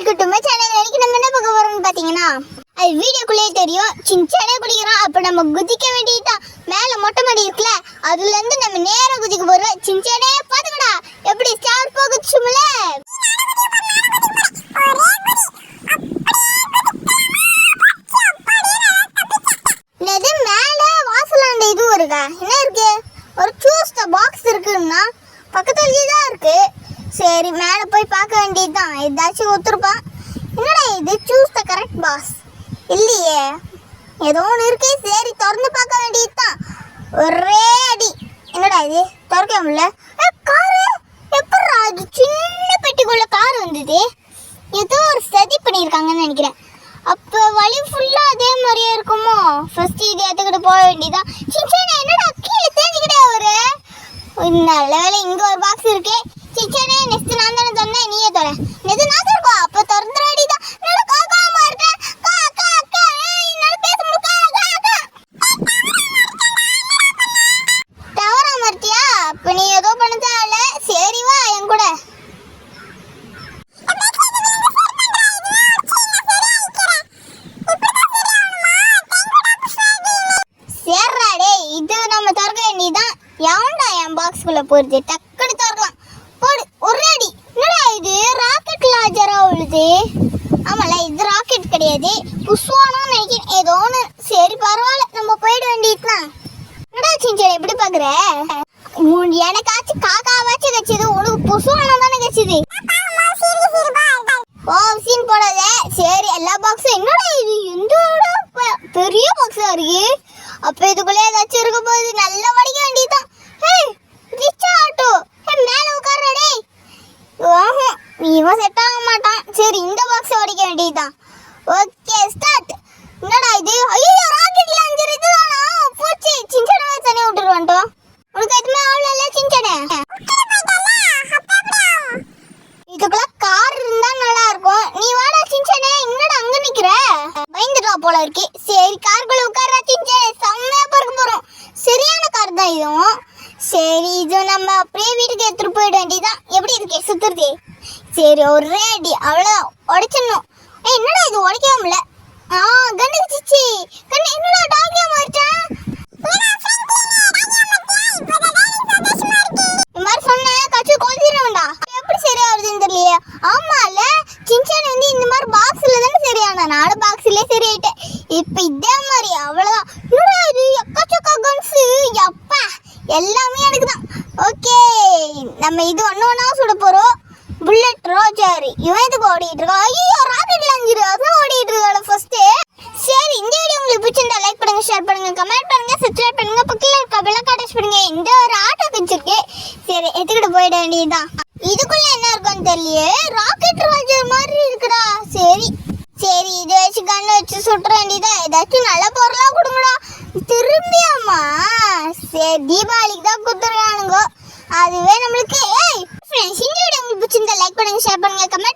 Welcome to my channel. இன்னைக்கு நம்ம என்ன பார்க்க போறோம்னு பாத்தீங்கன்னா, அது வீடியோக்குள்ளே தெரியும். சின்சானே குடிக்கிறான். அப்ப நம்ம குதிக்க வேண்டியதுதான். மேல மொட்டை மாடி இருக்குல்ல, அதுல இருந்து நம்ம நேரா குதிக்க போறோம். சின்சானே பாத்துக்கடா எப்படி ஸ்டார் போகுச்சுல. இது மேல வாசலாண்ட இது இருக்கா? என்ன இருக்கு? ஒரு சூஸ் த பாக்ஸ் இருக்குன்னா பக்கத்துலயே தான் இருக்கு. சரி மேலே போய் பார்க்க வேண்டியதுதான். ஏதாச்சும் ஒத்துருப்பான். என்னடா இது சூஸ் த கரெக்ட் பாஸ் இல்லையே, ஏதோ ஒன்று இருக்கு. சரி திறந்து பார்க்க வேண்டியதுதான். ஒரே அடி. என்னடா இது திறக்க முடியல. காரு எப்படா அது சின்ன பெட்டிக்குள்ள கார் வந்தது? ஏதோ ஒரு சதி பண்ணியிருக்காங்கன்னு நினைக்கிறேன். அப்போ வழி ஃபுல்லாக அதே மாதிரியே இருக்குமோ? ஃபர்ஸ்ட் இது எடுத்துக்கிட்டு போக வேண்டியதான். சின்சானே என்னடா கீழே தேஞ்சிக்கிட்டே ஒரு நல்ல வேலை இங்கே ஒரு பாக்ஸ் இருக்கு. சின்சானே நெக்ஸ்ட் நான் தானே தந்தேன், நீயே தர. எது நான் தருவா? அப்போ திறந்துட வேண்டியதான். நல்லா காக்காமா இருக்கேன். கா கா கா என்னால் பேச முடியும். தவறா மர்த்தியா? அப்போ நீ ஏதோ பண்ண தேவையில்ல. சரி வா என் கூட. சேர்றாடே, இது நம்ம திறக்க வேண்டியதான். எவன்டா என் பாக்ஸ்குள்ள போறது? டக்குனு திறக்கலாம். போடு ஒரே அடி. என்னடா இது ராக்கெட் லாஞ்சரா உள்ளது? ஆமால இது ராக்கெட் கிடையாது, புஷ்வானா நினைக்கிறேன். ஏதோ ஒன்று. சரி பரவாயில்ல, நம்ம போயிட வேண்டியதுதான். என்னடா சின்சானே இப்படி பாக்குற? எனக்காச்சும் காக்காவாச்சும் கட்சிது, உனக்கு புஷ்வானா தானே கட்சிது. ஓ சீன் போடாத. சரி எல்லா பாக்ஸும். என்னடா இது எந்த பெரிய பாக்ஸா இருக்கு? அப்ப இதுக்குள்ளே ஏதாச்சும் இருக்க போது. நல்லா வடிக்க வேண்டியதுதான். ரிச்சா ஆட்டோ மேல உட்கார்றடே. இவன் செட் ஆக மாட்டான். சரி இந்த பாக்ஸை வடிக்க வேண்டியதுதான். Okay start. என்னடா இது? ஐயோ ராக்கெட் லாஞ்சர் இதுதானா? போச்சு. சின்சானே தனியாக விட்டுருவான்ட்டோம். உனக்கு எதுவுமே ஆகல சின்சானே? இதுக்குள்ள கார் இருந்தா நல்லா இருக்கும். நீ வாடா சின்சானே. என்னடா அங்க நிக்கிற? பயந்துட்டா போல இருக்கு. சரி காருக்குள்ள உட்கார்றா சின்சானே. செம்மையா பறக்க போறோம். சரியான கார் தான் இதுவும். சரி இது நம்ம அப்படியே வீட்டுக்கு எடுத்துட்டு போயிட வேண்டியதான். எப்படி இருக்கே சுத்துறது? சரி ஒரே அடி அவ்வளவுதான், உடைச்சிடணும். என்னடா இது உடைக்கவே முடியல. கண்ணு வச்சிச்சு. கண்ணு என்னடா டாக்யா மாறிட்டேன். இந்த மாதிரி சொன்னேன் கட்சி கொளுத்திடுவேன்டா. எப்படி சரியா வருதுன்னு தெரியலையே. ஆமால சின்சானே வந்து இந்த மாதிரி பாக்ஸ்ல தானே சரியான. நானும் பாக்ஸ்லயே சரியாயிட்டேன். இப்ப இதே மாதிரி அவ்வளவுதான். என்னடா இது எக்கச்சக்க கன்ஸ். எப்பா எல்லாமே எனக்கு தான். ஓகே நம்ம இது ஒண்ணா சுட போறோம். புல்லட் ரோஜர் இவன் எதுக்கு ஓடிட்டு இருக்கா? ஐயோ ராக்கெட் லாஞ்சர் அதான் ஓடிட்டு இருக்காள ஃபர்ஸ்ட். சரி இந்த வீடியோ உங்களுக்கு பிடிச்சிருந்தா லைக் பண்ணுங்க, ஷேர் பண்ணுங்க, கமெண்ட் பண்ணுங்க, சப்ஸ்கிரைப் பண்ணுங்க, பக்கத்துல இருக்க பெல் ஐகானை டச் பண்ணுங்க. இந்த ஒரு ஆட்டோ வச்சிருக்கு. சரி எடுத்துக்கிட்டு போயிட வேண்டியதுதான். இதுக்குள்ள என்ன இருக்குன்னு தெரியலையே. ராக்கெட் ரோஜர் மாதிரி இருக்குடா. சரி சரி இது வச்சு கண்ணை வச்சு சுட்டுற வேண்டியதா. ஏதாச்சும் நல்ல பொருளா கொடுங்கடா. திரும்பியாமா? சரி தீபாவளிக்கு தான் கொடுத்துருக்கானுங்க. அதுவே நம்மளுக்கு. இந்த வீடியோ உங்களுக்கு பிடிச்சிருந்தா லைக் பண்ணுங்க, ஷேர் பண்ணுங்க, கமெண்ட்